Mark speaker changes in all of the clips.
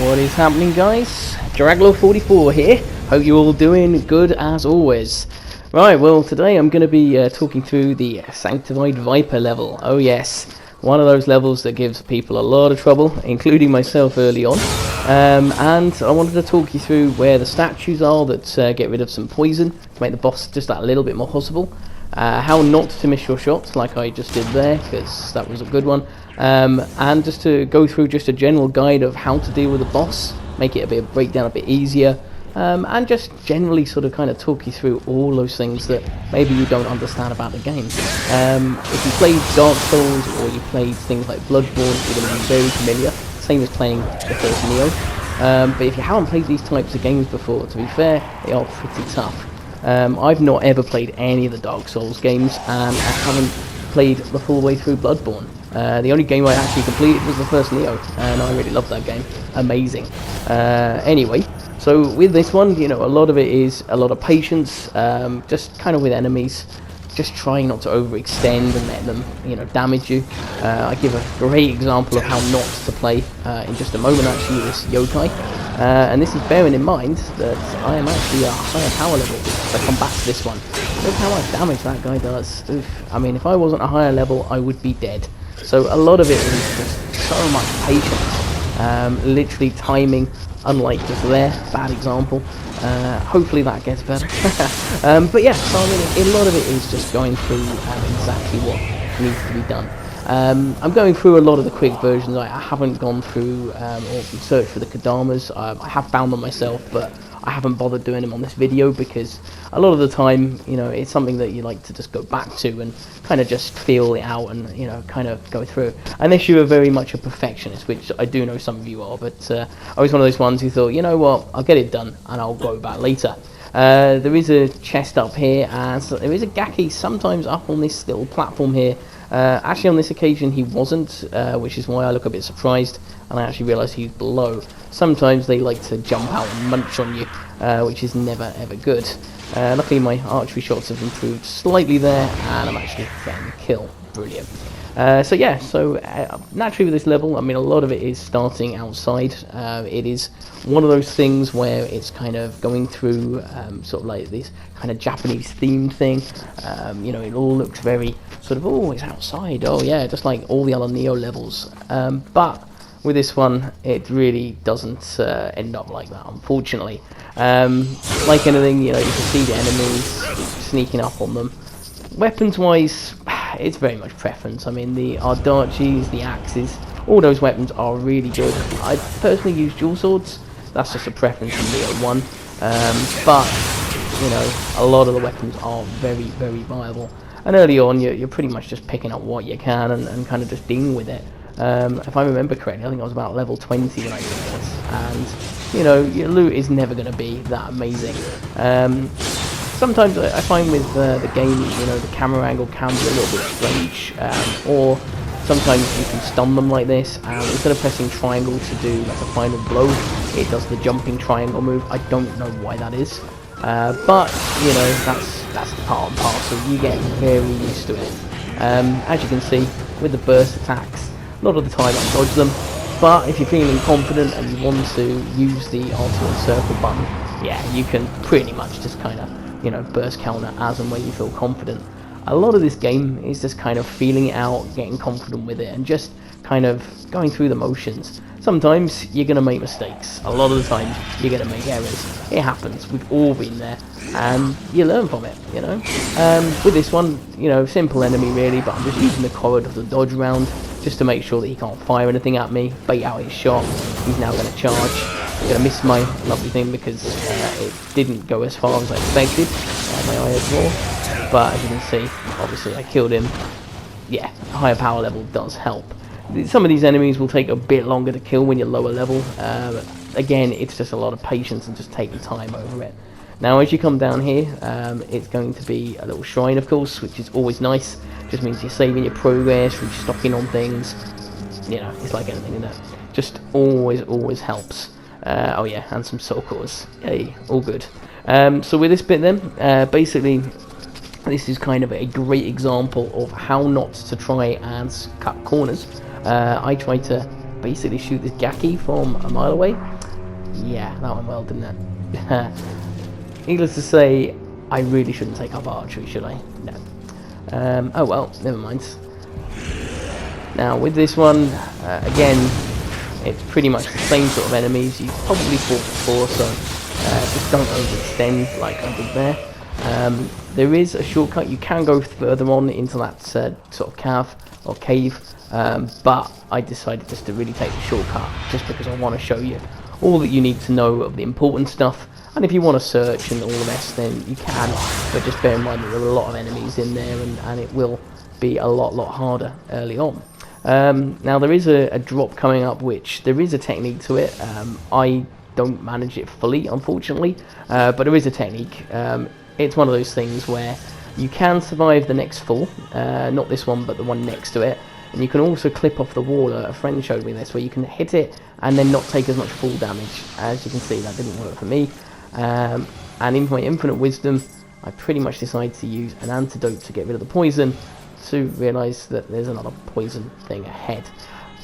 Speaker 1: What is happening, guys? Draglo44 here. Hope you're all doing good as always. Right, well, today I'm going to be talking through the Sanctified Viper level. Oh yes, one of those levels that gives people a lot of trouble, including myself early on. And I wanted to talk you through where the statues are that get rid of some poison to make the boss just that little bit more possible. How not to miss your shots like I just did there, because that was a good one. And just to go through just a general guide of how to deal with the boss, make it a bit of breakdown a bit easier, and just generally sort of kind of talk you through all those things that maybe you don't understand about the game. If you played Dark Souls or you played things like Bloodborne, you're going to be very familiar, same as playing the first Nioh. But if you haven't played these types of games before, to be fair, they are pretty tough. I've not ever played any of the Dark Souls games, and I haven't played the full way through Bloodborne. The only game I actually completed was the first Nioh, and I really loved that game. Amazing. Anyway, so with this one, you know, a lot of it is a lot of patience, just kind of with enemies, just trying not to overextend and let them, you know, damage you. I give a great example of how not to play in just a moment, actually, with this yokai. And this is bearing in mind that I am actually a higher power level, so I come back to this one. Look how much damage that guy does. Oof. I mean, if I wasn't a higher level, I would be dead. So a lot of it is just so much patience, literally timing, unlike just there, bad example. Hopefully that gets better. But yeah, so I mean, a lot of it is just going through exactly what needs to be done. I'm going through a lot of the quick versions. I haven't gone through or searched for the Kadamas. I have found them myself, but I haven't bothered doing them on this video because a lot of the time, you know, it's something that you like to just go back to and kind of just feel it out and, you know, kind of go through. Unless you are very much a perfectionist, which I do know some of you are, but I was one of those ones who thought, you know what, I'll get it done and I'll go back later. There is a chest up here, and so there is a Gaki sometimes up on this little platform here. Actually on this occasion he wasn't, which is why I look a bit surprised, and I actually realised he's below. Sometimes they like to jump out and munch on you, which is never ever good. Luckily my archery shots have improved slightly there, and I'm actually getting the kill. Brilliant. So yeah, naturally with this level, I mean, a lot of it is starting outside. It is one of those things where it's kind of going through sort of like this kind of Japanese themed thing. You know, it all looks very sort of, oh, it's outside, oh yeah, just like all the other Nioh levels. But with this one, it really doesn't end up like that, unfortunately. Like anything, you know, you can see the enemies sneaking up on them. Weapons-wise, it's very much preference. I mean, the Ardachis, the axes, all those weapons are really good. I personally use dual swords. That's just a preference from Nioh 1. But, you know, a lot of the weapons are very, very viable. And early on, you're pretty much just picking up what you can and kind of just dealing with it. If I remember correctly, I think I was about level 20 when I did this. And, you know, your loot is never going to be that amazing. Sometimes I find with the game, you know, the camera angle can be a little bit strange, or sometimes you can stun them like this, and instead of pressing triangle to do like a final blow, it does the jumping triangle move. I don't know why that is, but you know, that's part and parcel. You get very used to it. As you can see with the burst attacks, a lot of the time I dodge them, but if you're feeling confident and you want to use the alternate circle button, yeah, you can pretty much just kind of, you know, burst counter as and when you feel confident. A lot of this game is just kind of feeling it out, getting confident with it, and just kind of going through the motions. Sometimes you're going to make mistakes. A lot of the time you're going to make errors. It happens. We've all been there, and you learn from it, you know. With this one, you know, simple enemy really, but I'm just using the corridor to dodge around just to make sure that he can't fire anything at me, bait out his shot. He's now going to charge. I'm going to miss my lovely thing because it didn't go as far as I expected, my IS4, but as you can see, obviously I killed him. Yeah, higher power level does help. Some of these enemies will take a bit longer to kill when you're lower level. Again, it's just a lot of patience and just taking time over it. Now as you come down here, it's going to be a little shrine, of course, which is always nice. Just means you're saving your progress, restocking on things. You know, it's like anything, isn't it? Just always helps. Oh yeah, and some soul cores. Hey, all good. So with this bit then, basically, this is kind of a great example of how not to try and cut corners. I try to basically shoot this Gaki from a mile away. Yeah, that went well, didn't it? Needless to say, I really shouldn't take up archery, should I? No. Oh well, never mind. Now with this one, again, it's pretty much the same sort of enemies you've probably fought before, so just don't overextend like I did there. There is a shortcut. You can go further on into that sort of cave, but I decided just to really take the shortcut, just because I want to show you all that you need to know of the important stuff. And if you want to search and all the rest, then you can, but just bear in mind that there are a lot of enemies in there, and it will be a lot harder early on. Now there is a drop coming up, which there is a technique to it. I don't manage it fully, unfortunately, but there is a technique. It's one of those things where you can survive the next fall, not this one, but the one next to it, and you can also clip off the wall. A friend showed me this, where you can hit it and then not take as much fall damage. As you can see, that didn't work for me. And in my infinite wisdom, I pretty much decided to use an antidote to get rid of the poison, to realise that there's another poison thing ahead.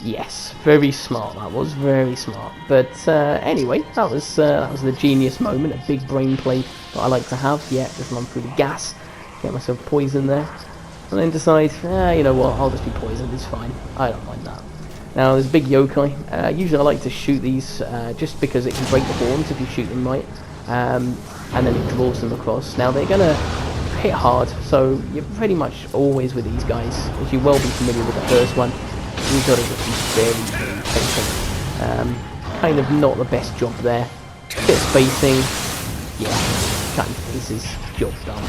Speaker 1: Yes, very smart, that was, very smart. But anyway, that was the genius moment, a big brain play that I like to have. Yeah, just run through the gas, get myself poisoned there, and then decide, you know what, I'll just be poisoned, it's fine, I don't mind that. Now there's big yokai. Usually I like to shoot these just because it can break the horns if you shoot them right, and then it draws them across. Now they're gonna hit hard, so you're pretty much always with these guys, as you will be familiar with the first one. You've got to just be very patient. Kind of not the best job there. Bit of spacing, yeah, cut into pieces, job done.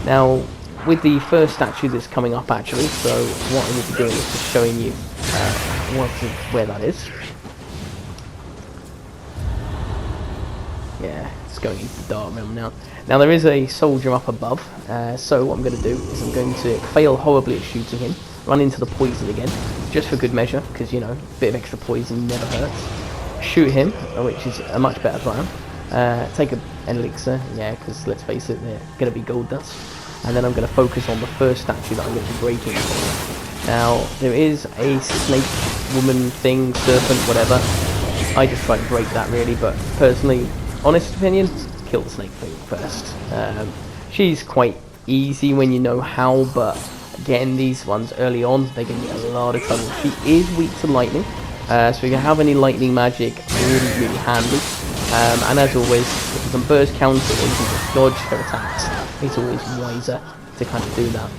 Speaker 1: Now with the first statue that's coming up actually, so what I will be doing is just showing you where that is. Yeah, it's going into the dark realm now. Now there is a soldier up above, so what I'm going to do is I'm going to fail horribly at shooting him, run into the poison again, just for good measure, because, you know, a bit of extra poison never hurts. Shoot him, which is a much better plan. Take an elixir, yeah, because let's face it, they're going to be gold dust. And then I'm going to focus on the first statue that I'm going to be breaking. Now, there is a snake woman thing, serpent, whatever. I just try to break that really, but personally, honest opinion, kill the snake thing first. She's quite easy when you know how, but again, these ones early on, they give you a lot of trouble. She is weak to lightning, so if you have any lightning magic, really handy. And as always, if you can burst counter or you can just dodge her attacks, it's always wiser to kind of do that.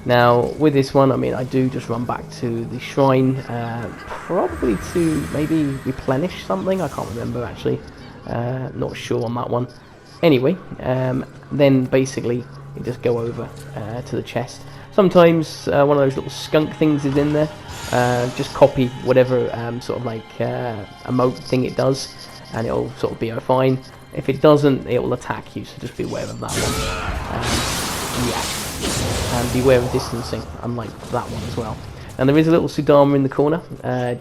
Speaker 1: Now, with this one, I mean, I do just run back to the shrine, probably to maybe replenish something, I can't remember actually, not sure on that one. Anyway, then basically, you just go over to the chest. Sometimes one of those little skunk things is in there, just copy whatever sort of like emote thing it does, and it'll sort of be fine. If it doesn't, it will attack you, so just be aware of that one. Yeah, and beware of distancing, unlike that one as well. And there is a little Sudama in the corner,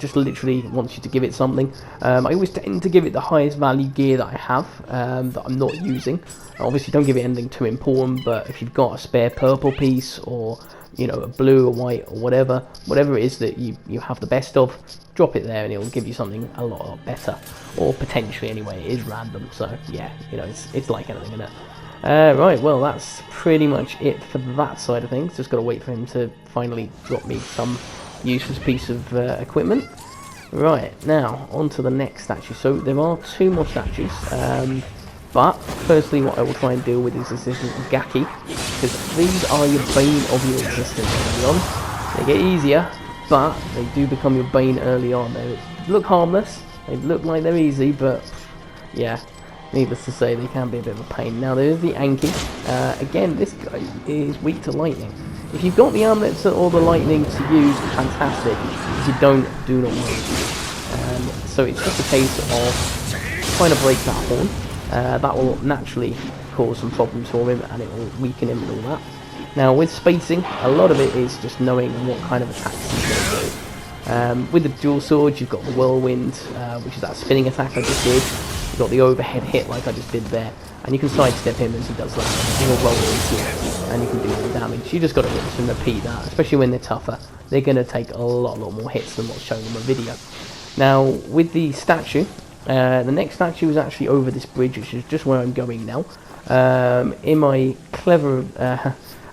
Speaker 1: just literally wants you to give it something. I always tend to give it the highest value gear that I have, that I'm not using. Obviously don't give it anything too important, but if you've got a spare purple piece, or you know, a blue or white or whatever it is that you have the best of, drop it there and it'll give you something a lot better. Or potentially anyway, it is random, so yeah, you know, it's like anything, isn't it? Right, well that's pretty much it for that side of things. Just got to wait for him to finally drop me some useless piece of equipment. Right, now on to the next statue. So there are 2 more statues, but firstly what I will try and deal with is this Gaki, because these are your bane of your existence early on. They get easier, but they do become your bane early on. They look harmless, they look like they're easy, but yeah, needless to say, they can be a bit of a pain. Now there is the Anki. Again, this guy is weak to lightning. If you've got the armlets or the lightning to use, fantastic. If you don't, do not worry. So it's just a case of trying to break that horn. That will naturally cause some problems for him, and it will weaken him and all that. Now with spacing, a lot of it is just knowing what kind of attacks he's going to do. With the dual sword, you've got the whirlwind, which is that spinning attack I just did. You've got the overhead hit like I just did there, and you can sidestep him as he does that. He'll roll into you, and you can do more damage. You just got to rinse and repeat that, especially when they're tougher. They're going to take a lot more hits than what's shown in the video. Now, with the statue, the next statue is actually over this bridge, which is just where I'm going now. In my clever,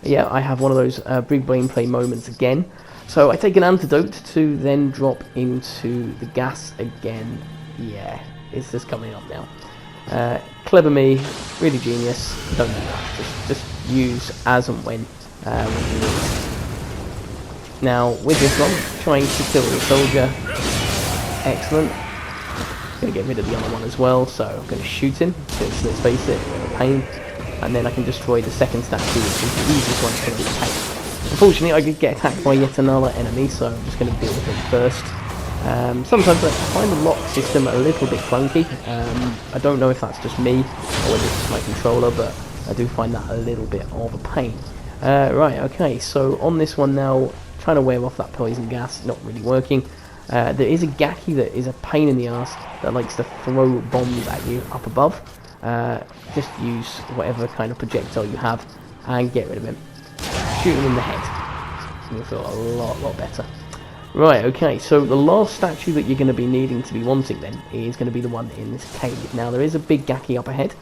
Speaker 1: yeah, I have one of those big brain play moments again. So I take an antidote to then drop into the gas again. Yeah, it's just coming up now. Clever me, really genius. Don't do that. Just use as and when you need. Now with this one, trying to kill the soldier. Excellent. Gonna get rid of the other one as well, so I'm gonna shoot him. Let's face it, pain. And then I can destroy the second statue, which is the easiest one to attack. Unfortunately, I could get attacked by yet another enemy, so I'm just going to deal with him first. Sometimes I find the lock system a little bit clunky. I don't know if that's just me, or whether it's my controller, but I do find that a little bit of a pain. Right, okay, so on this one now, trying to wear off that poison gas, not really working. There is a Gaki that is a pain in the ass that likes to throw bombs at you up above. Just use whatever kind of projectile you have and get rid of him. Shoot him in the head. You'll feel a lot better. Right, okay, so the last statue that you're going to be needing to be wanting then is going to be the one in this cave. Now there is a big Gaki up ahead.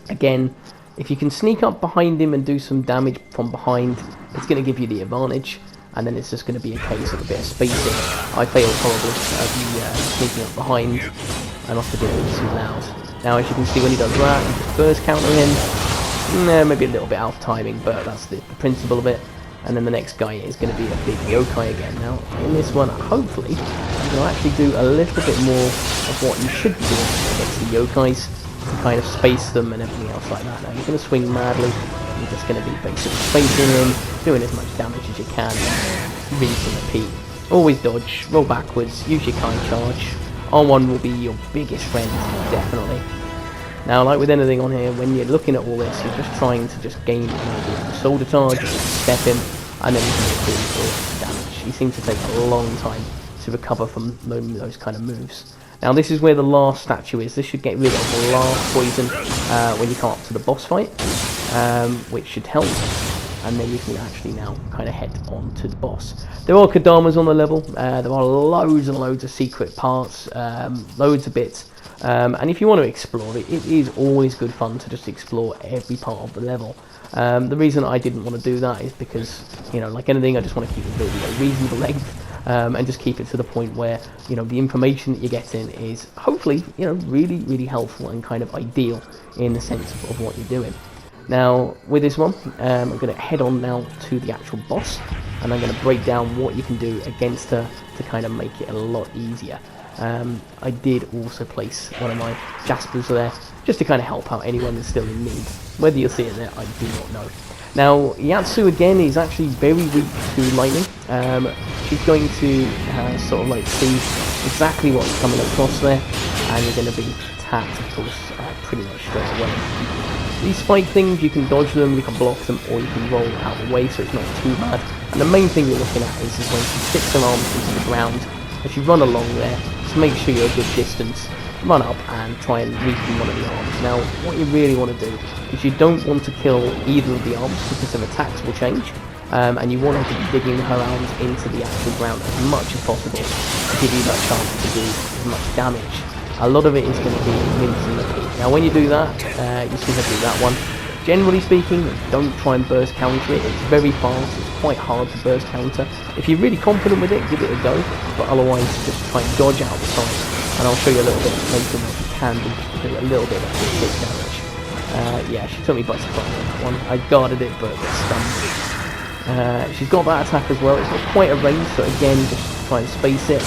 Speaker 1: Again, if you can sneak up behind him and do some damage from behind, it's going to give you the advantage. And then it's just going to be a case of a bit of spacing. I failed horribly at the sneaking up behind. I must have been a little too loud. Now as you can see, when he does that, you can first counter him. Maybe a little bit out of timing, but that's the principle of it. And then the next guy is going to be a big yokai again. Now, in this one, hopefully, you can actually do a little bit more of what you should be doing against the yokais, to kind of space them and everything else like that. Now, you're going to swing madly. You're just going to be basically spacing them, doing as much damage as you can, rinse and repeat. Always dodge, roll backwards, use your kind charge. R1 will be your biggest friend, definitely. Now, like with anything on here, when you're looking at all this, you're just trying to just gain an idea of the shoulder charge, step in, and then you can do all damage. You seem to take a long time to recover from those kind of moves. Now, this is where the last statue is. This should get rid of the last poison when you come up to the boss fight, which should help. And then you can actually now kind of head on to the boss. There are Kodamas on the level. There are loads and loads of secret parts, loads of bits. And if you want to explore it, it is always good fun to just explore every part of the level. The reason I didn't want to do that is because, you know, like anything, I just want to keep it a reasonable length, and just keep it to the point where, you know, the information that you're getting is hopefully, you know, really helpful and kind of ideal in the sense of what you're doing. Now, with this one, I'm going to head on now to the actual boss, and I'm going to break down what you can do against her to kind of make it a lot easier. I did also place one of my Jaspers there, just to kind of help out anyone that's still in need. Whether you'll see it there, I do not know. Now, Yatsu again is actually very weak to lightning. She's going to sort of like see exactly what's coming across there, and you're going to be attacked, of course, pretty much straight away. These spike things, you can dodge them, you can block them, or you can roll out of the way, so it's not too bad. And the main thing you're looking at is when she sticks her arms into the ground. As you run along there, just make sure you're a good distance, run up and try and weaken one of the arms. Now, what you really want to do is you don't want to kill either of the arms because their attacks will change, and you want her to be digging her arms into the actual ground as much as possible to give you that chance to do as much damage. A lot of it is going to be rinse and repeat. Now, when you do that, you see how to do that one. Generally speaking, don't try and burst counter it. It's very fast, it's quite hard to burst counter. If you're really confident with it, give it a go, but otherwise just try and dodge out the side. And I'll show you a little bit later what you can do a little bit of hit damage. Yeah, she took me by surprise on that one. I guarded it, but got stunned. She's got that attack as well. It's not quite a range, so again, just try and space it.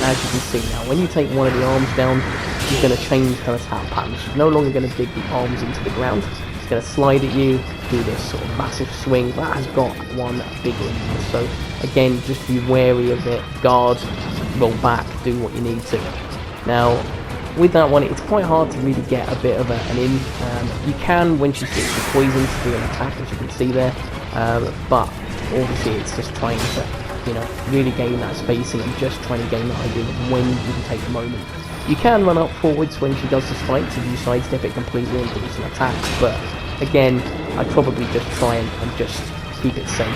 Speaker 1: As you can see now, when you take one of the arms down, she's going to change her attack pattern. She's no longer going to dig the arms into the ground. She's going to slide at you, do this sort of massive swing. That has got one big one. So again, just be wary of it. Guard, roll back, do what you need to. Now, with that one, it's quite hard to really get a bit of an in. You can, when she sticks the poison, to do an attack, as you can see there. But obviously, it's just trying to, you know, really gain that spacing and just trying to gain that idea of when you can take the moment. You can run up forwards when she does the spikes if you sidestep it completely and do some attacks, but again, I'd probably just try and just keep it safe.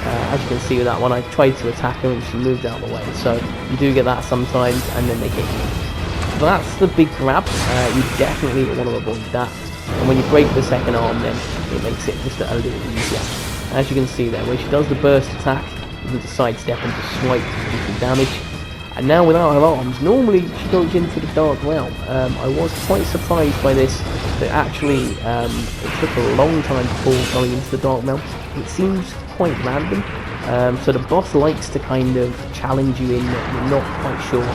Speaker 1: As you can see with that one, I tried to attack her and she moved out of the way. So you do get that sometimes, and then they hit you. So that's the big grab. You definitely want to avoid that. And when you break the second arm, then it makes it just a little easier. As you can see there, when she does the burst attack, you can sidestep and just swipe to do some damage. And now without her arms, normally she goes into the Dark Realm. I was quite surprised by this, that actually it took a long time before going into the Dark Realm. It seems quite random. So the boss likes to kind of challenge you in that you're not quite sure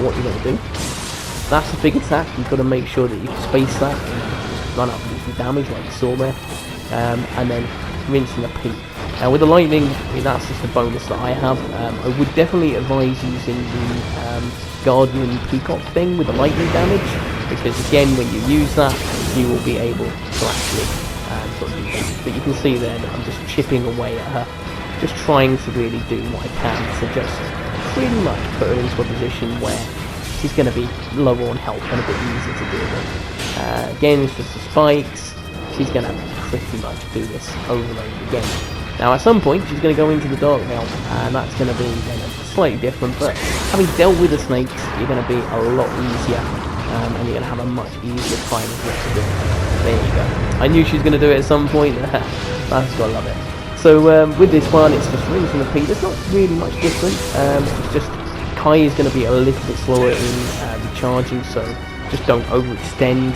Speaker 1: what you're going to do. That's a big attack. You've got to make sure that you can space that and just run up and do some damage like you saw there. And then rinse and repeat. Now with the lightning, that's just a bonus that I have. I would definitely advise using the Guardian Peacock thing with the lightning damage, because again, when you use that, you will be able to actually sort of do damage. But you can see there that I'm just chipping away at her, just trying to really do what I can to just pretty much put her into a position where she's going to be lower on health and a bit easier to deal with. Again, it's just the spikes. She's going to pretty much do this over and over again. Now at some point she's going to go into the Dark Realm, and that's going to be slightly different, but having dealt with the snakes, you're going to be a lot easier, and you're going to have a much easier time of what to do. There you go. I knew she was going to do it at some point. That's got to love it. So with this one, it's just rinse and repeat. There's not really much different. It's just Kai is going to be a little bit slower in recharging, so just don't overextend.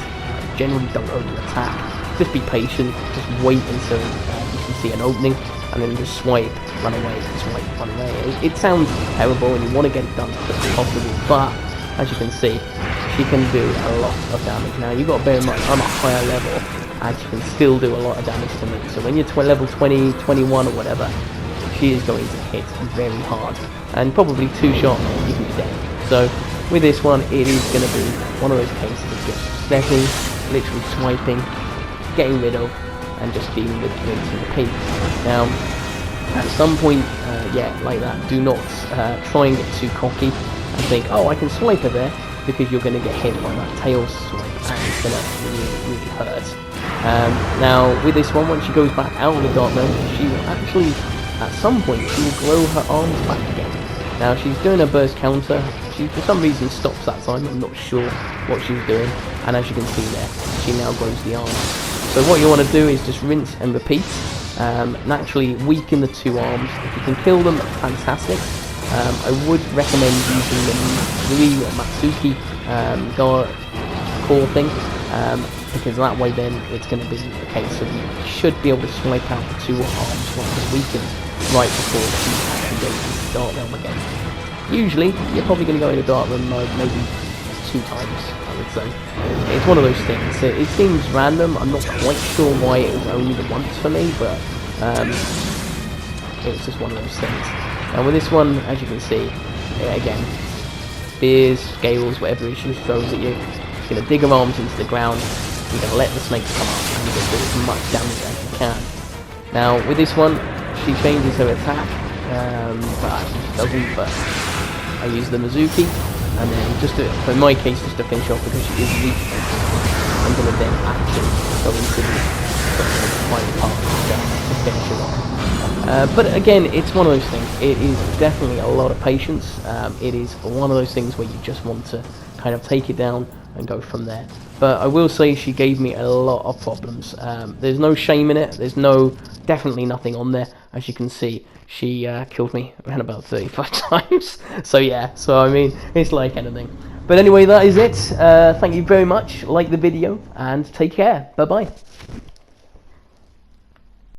Speaker 1: Generally don't over-attack. Just be patient. Just wait until you can see an opening, and then just swipe, run away, swipe, run away. It sounds terrible, and you want to get it done as quickly as possible, but as you can see, she can do a lot of damage. Now you've got to bear in mind, I'm a higher level, and she can still do a lot of damage to me. So when you're level 20, 21 or whatever, she is going to hit very hard, and probably 2 shots you can be dead. So with this one, it is going to be one of those cases of just stepping, literally swiping, getting rid of, and just dealing with rinse and repeat. Now, at some point, like that, do not try and get too cocky and think, oh, I can swipe her there, because you're going to get hit by that tail swipe, and it's going to really, really hurt. Now, with this one, once she goes back out of the Dark Realm, she will actually, at some point, she will grow her arms back again. Now, she's doing a burst counter. She, for some reason, stops that time. I'm not sure what she's doing. And as you can see there, she now grows the arms. So what you want to do is just rinse and repeat. Naturally weaken the 2 arms. If you can kill them, fantastic. I would recommend using the Nioh or Matsuki core thing, because that way then it's going to be a case of you should be able to swipe out the 2 arms once it's weakened right before she actually goes into the Dark Realm again. Usually you're probably going to go into Dark Realm mode maybe 2 times, I would say. It's one of those things. It seems random. I'm not quite sure why it was only the once for me, but it's just one of those things. And with this one, as you can see, again, spears, scales, whatever she throws at you, she's going to dig her arms into the ground. You're going to let the snakes come up and just do as much damage as you can. Now with this one, she changes her attack, but actually she doesn't. But I use the Mizuki. And then just to, in my case, just to finish off, because she is weak, I'm going to then actually go into the final part to finish her off. But again, it's one of those things. It is definitely a lot of patience. It is one of those things where you just want to kind of take it down and go from there. But I will say she gave me a lot of problems. There's no shame in it. There's definitely nothing on there. As you can see, she killed me around about 35 times. So yeah, so I mean, it's like anything. But anyway, that is it. Thank you very much. Like the video, and take care. Bye bye.